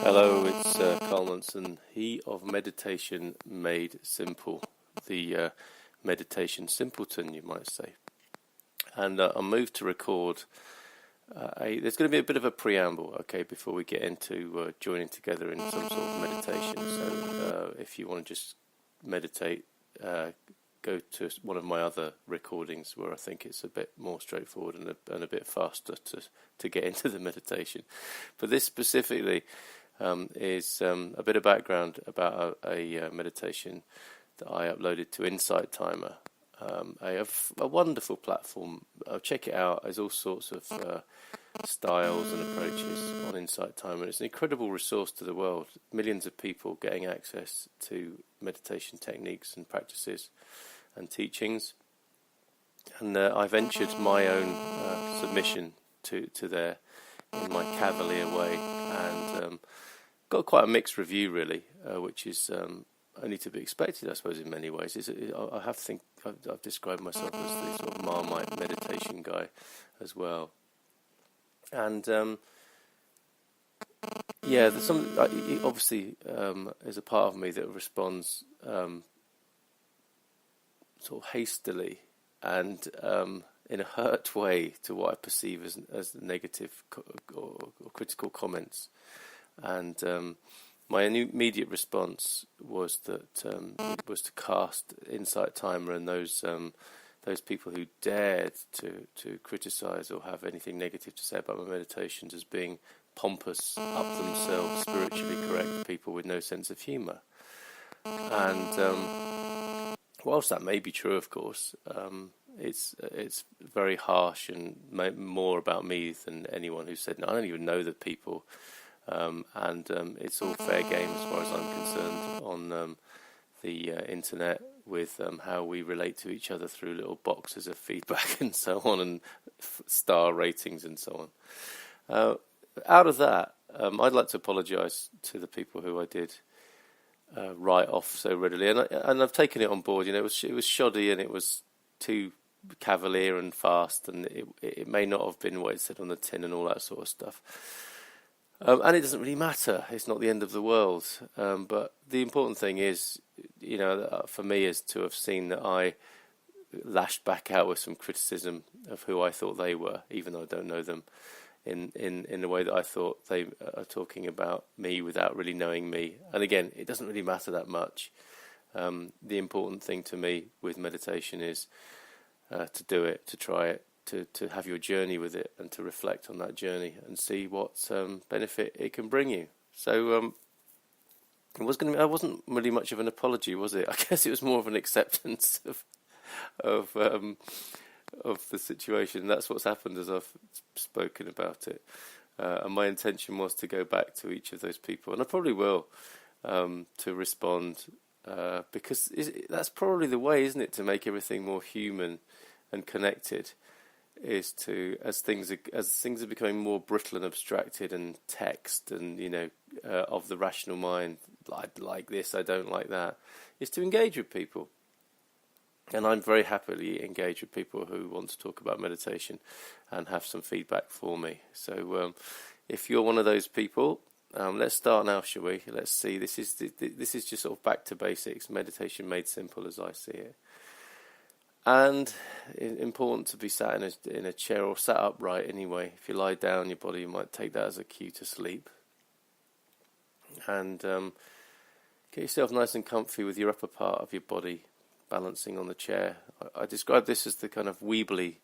Hello, it's Carl Munson, he of Meditation Made Simple, the meditation simpleton, you might say. And I moved to record. There's going to be a bit of a preamble, okay, before we get into joining together in some sort of meditation. So if you want to just meditate, go to one of my other recordings where I think it's a bit more straightforward and a bit faster to get into the meditation. But this specifically is a bit of background about a meditation that I uploaded to Insight Timer. A wonderful platform. Check it out. There's all sorts of styles and approaches on Insight Timer. It's an incredible resource to the world. Millions of people getting access to meditation techniques and practices and teachings. And I ventured my own submission to there in my cavalier way, and got quite a mixed review, really, which is only to be expected, I suppose, in many ways. I have to think I've described myself as the sort of Marmite meditation guy as well. And there's some obviously there's a part of me that responds sort of hastily and in a hurt way to what I perceive as negative or critical comments. And my immediate response was that it was to cast Insight Timer and those people who dared to criticize or have anything negative to say about my meditations as being pompous, up themselves, spiritually correct people with no sense of humour. And whilst that may be true, of course, it's very harsh and more about me than anyone who said, no, I don't even know the people. And it's all fair game as far as I'm concerned on the internet with how we relate to each other through little boxes of feedback and so on, and star ratings and so on. Out of that, I'd like to apologise to the people who I did write off so readily, and I've taken it on board. You know, it was shoddy and it was too cavalier and fast, and it may not have been what it said on the tin and all that sort of stuff. And it doesn't really matter. It's not the end of the world. But the important thing is, you know, for me, is to have seen that I lashed back out with some criticism of who I thought they were, even though I don't know them, in the way that I thought they are talking about me without really knowing me. And again, it doesn't really matter that much. The important thing to me with meditation is to do it, to try it, to have your journey with it, and to reflect on that journey and see what benefit it can bring you. So it wasn't really much of an apology, was it? I guess it was more of an acceptance of the situation. That's what's happened as I've spoken about it. And my intention was to go back to each of those people, and I probably will, to respond, because that's probably the way, isn't it, to make everything more human and connected, is to, as things are becoming more brittle and abstracted and text and, you know, of the rational mind, I like this, I don't like that, is to engage with people. And I'm very happily engaged with people who want to talk about meditation and have some feedback for me. So if you're one of those people, let's start now, shall we? Let's see. This is just sort of back to basics, meditation made simple as I see it. And important to be sat in a chair or sat upright anyway. If you lie down, your body might take that as a cue to sleep. And get yourself nice and comfy with your upper part of your body balancing on the chair. I describe this as the kind of Weebly.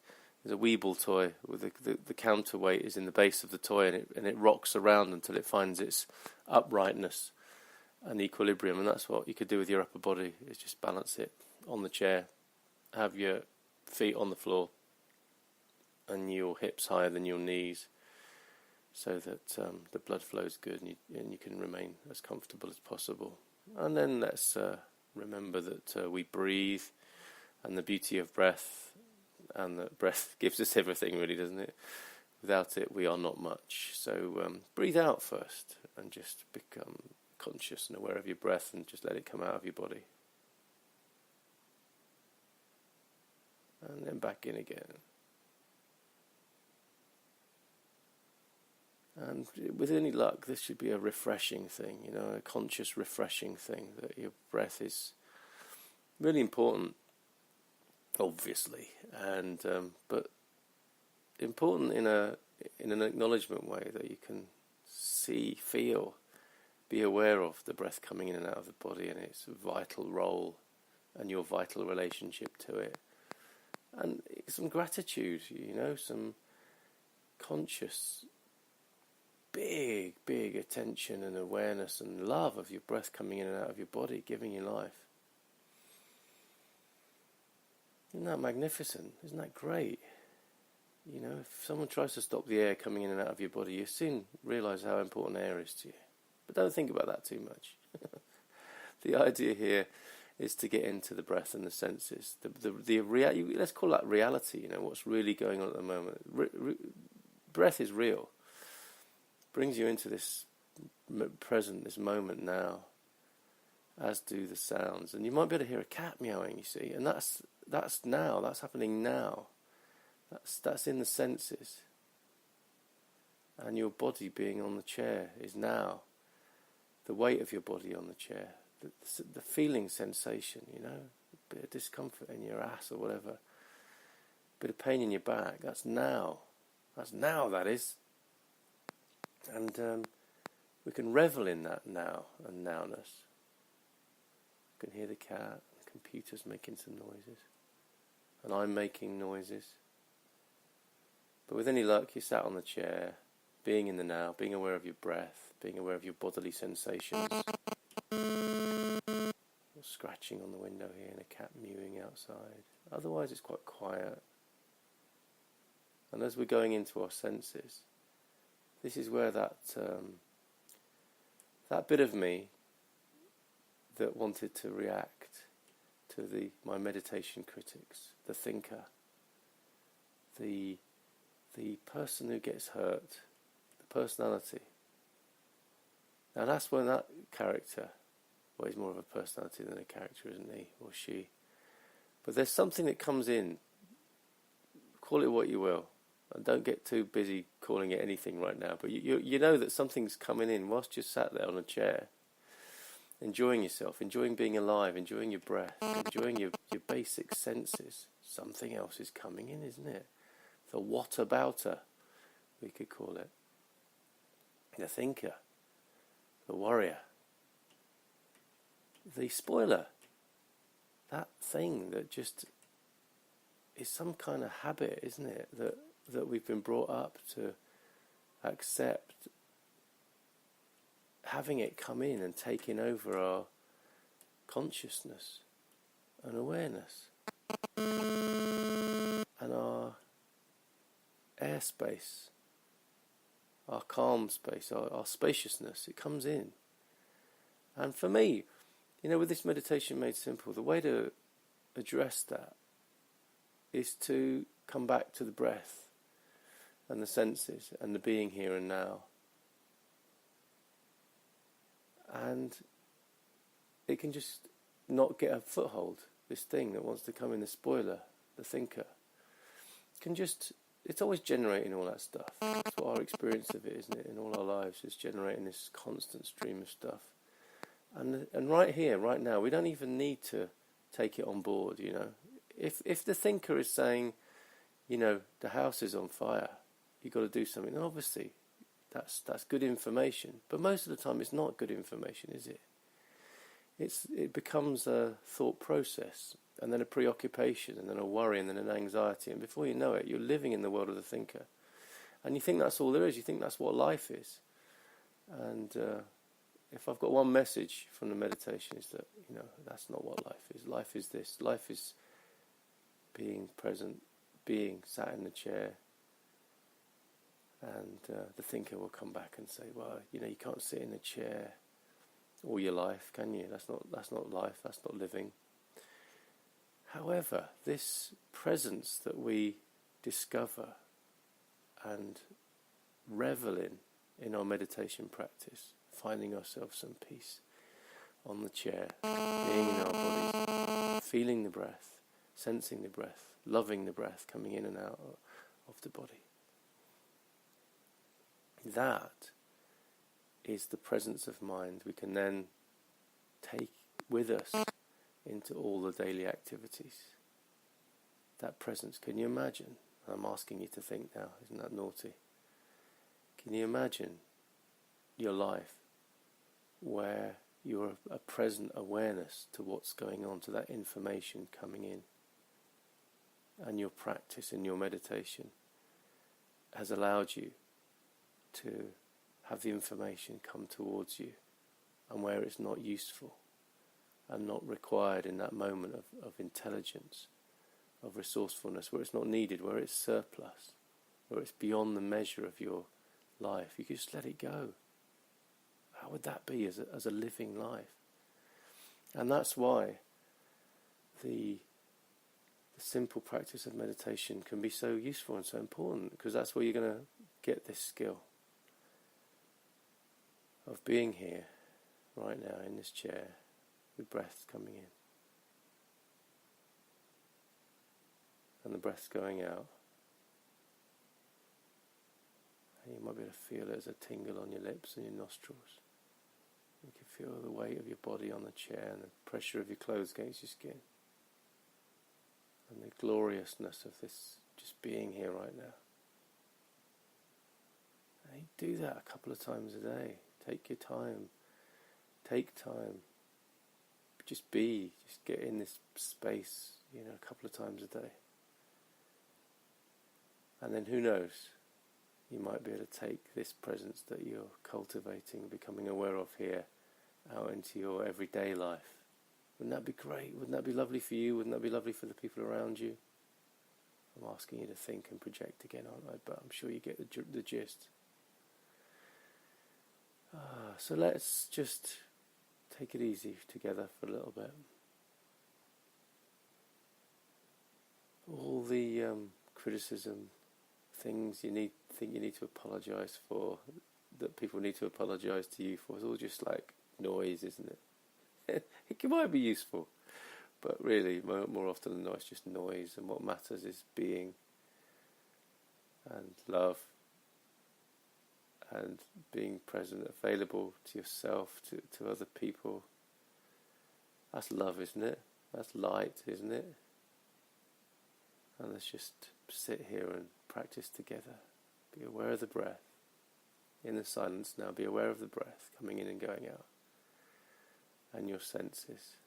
There's a Weeble toy with the counterweight is in the base of the toy, and it rocks around until it finds its uprightness and equilibrium. And that's what you could do with your upper body, is just balance it on the chair. Have your feet on the floor and your hips higher than your knees, so that the blood flows good and you can remain as comfortable as possible. And then let's remember that we breathe, and the beauty of breath, and that breath gives us everything, really, doesn't it? Without it, we are not much. So breathe out first and just become conscious and aware of your breath, and just let it come out of your body. And then back in again. And with any luck, this should be a refreshing thing, a conscious, refreshing thing, that your breath is really important, obviously, and but important in an acknowledgement way, that you can see, feel, be aware of the breath coming in and out of the body and its vital role and your vital relationship to it. And some gratitude, some conscious, big attention and awareness and love of your breath coming in and out of your body, giving you life. Isn't that magnificent? Isn't that great? If someone tries to stop the air coming in and out of your body, you soon realise how important air is to you. But don't think about that too much. The idea here is to get into the breath and the senses. Let's call that reality, what's really going on at the moment. Breath is real. Brings you into this present, this moment now, as do the sounds. And you might be able to hear a cat meowing, you see, and that's now, that's happening now. That's in the senses. And your body being on the chair is now. The weight of your body on the chair, the feeling sensation, a bit of discomfort in your ass or whatever, a bit of pain in your back, that's now. That's now, that is. And we can revel in that now and nowness. You can hear the cat, the computer's making some noises, and I'm making noises. But with any luck, you're sat on the chair, being in the now, being aware of your breath, being aware of your bodily sensations. Scratching on the window here and a cat mewing outside. Otherwise it's quite quiet. And as we're going into our senses, this is where that bit of me that wanted to react to my meditation critics, the thinker, the person who gets hurt, the personality. Now that's when that character, well, he's more of a personality than a character, isn't he, or she? But there's something that comes in, call it what you will, and don't get too busy calling it anything right now, but you know that something's coming in whilst you're sat there on a chair, enjoying yourself, enjoying being alive, enjoying your breath, enjoying your basic senses. Something else is coming in, isn't it? The whatabouter, we could call it. The thinker, the warrior, the spoiler, that thing that just is some kind of habit, isn't it, that we've been brought up to accept, having it come in and taking over our consciousness and awareness and our airspace, our calm space, our spaciousness. It comes in. And for me, with this meditation made simple, the way to address that is to come back to the breath and the senses and the being here and now. And it can just not get a foothold, this thing that wants to come in, the spoiler, the thinker. It's always generating all that stuff. That's what our experience of it, isn't it, in all our lives, is generating this constant stream of stuff. And right here, right now, we don't even need to take it on board, If the thinker is saying, the house is on fire, you've got to do something, then obviously that's good information. But most of the time it's not good information, is it? It becomes a thought process, and then a preoccupation, and then a worry, and then an anxiety, and before you know it, you're living in the world of the thinker. And you think that's all there is, you think that's what life is. And if I've got one message from the meditation, is that, that's not what life is. Life is this. Life is being present, being sat in the chair, and the thinker will come back and say, well, you can't sit in a chair all your life, can you? That's not life, that's not living. However, this presence that we discover and revel in our meditation practice, finding ourselves some peace on the chair, being in our bodies, feeling the breath, sensing the breath, loving the breath coming in and out of the body. That is the presence of mind we can then take with us into all the daily activities. That presence, can you imagine? I'm asking you to think now, isn't that naughty? Can you imagine your life where you're a present awareness to what's going on, to that information coming in, and your practice and your meditation has allowed you to have the information come towards you, and where it's not useful and not required in that moment of intelligence, of resourcefulness, where it's not needed, where it's surplus, where it's beyond the measure of your life, you can just let it go. How would that be as a living life? And that's why the simple practice of meditation can be so useful and so important, because that's where you're going to get this skill of being here right now in this chair with breath coming in and the breath going out. And you might be able to feel it as a tingle on your lips and your nostrils. You can feel the weight of your body on the chair and the pressure of your clothes against your skin. And the gloriousness of this just being here right now. And you do that a couple of times a day. Take your time. Take time. Just be. Just get in this space, a couple of times a day. And then who knows? You might be able to take this presence that you're cultivating, becoming aware of here, out into your everyday life. Wouldn't that be great? Wouldn't that be lovely for you? Wouldn't that be lovely for the people around you? I'm asking you to think and project again, aren't I? But I'm sure you get the gist. So let's just take it easy together for a little bit. All the criticism, things think you need to apologise for, that people need to apologise to you for, it's all just like noise, isn't it? It might be useful, but really, more often than not, it's just noise, and what matters is being and love and being present, available to yourself, to other people. That's love, isn't it? That's light, isn't it? And let's just sit here and practice together. Be aware of the breath. In the silence now, be aware of the breath coming in and going out. And your senses,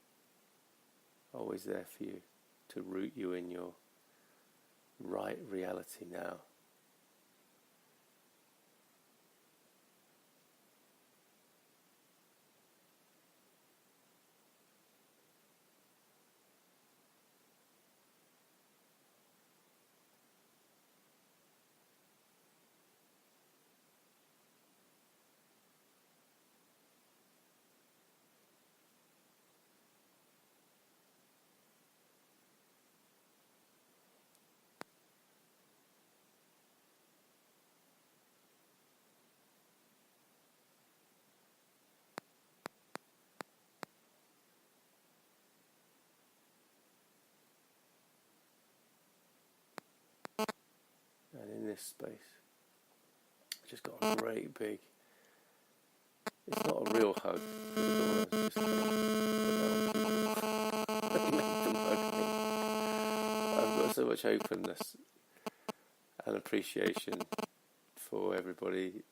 always there for you, to root you in your right reality now. And in this space, I just got a great big, it's not a real hug, I don't want to just make them hug me. I've got so much openness and appreciation for everybody,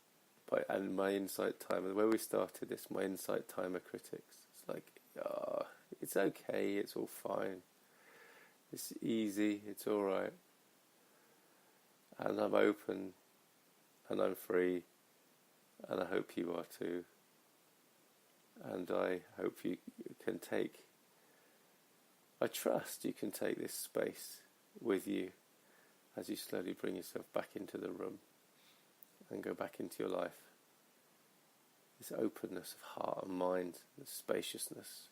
and my insight timer, the way we started this, my insight timer critics, it's like, it's okay, it's all fine, it's easy, it's alright. And I'm open, and I'm free, and I hope you are too. And I hope you can I trust you can take this space with you as you slowly bring yourself back into the room and go back into your life. This openness of heart and mind, this spaciousness.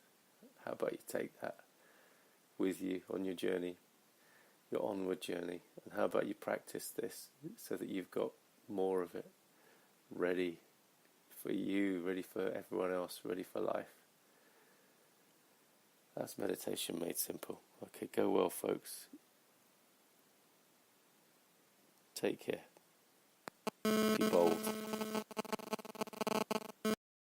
How about you take that with you on your journey? Your onward journey, and how about you practice this so that you've got more of it ready for you, ready for everyone else, ready for life. That's meditation made simple. Okay, go well, folks. Take care. Be bold.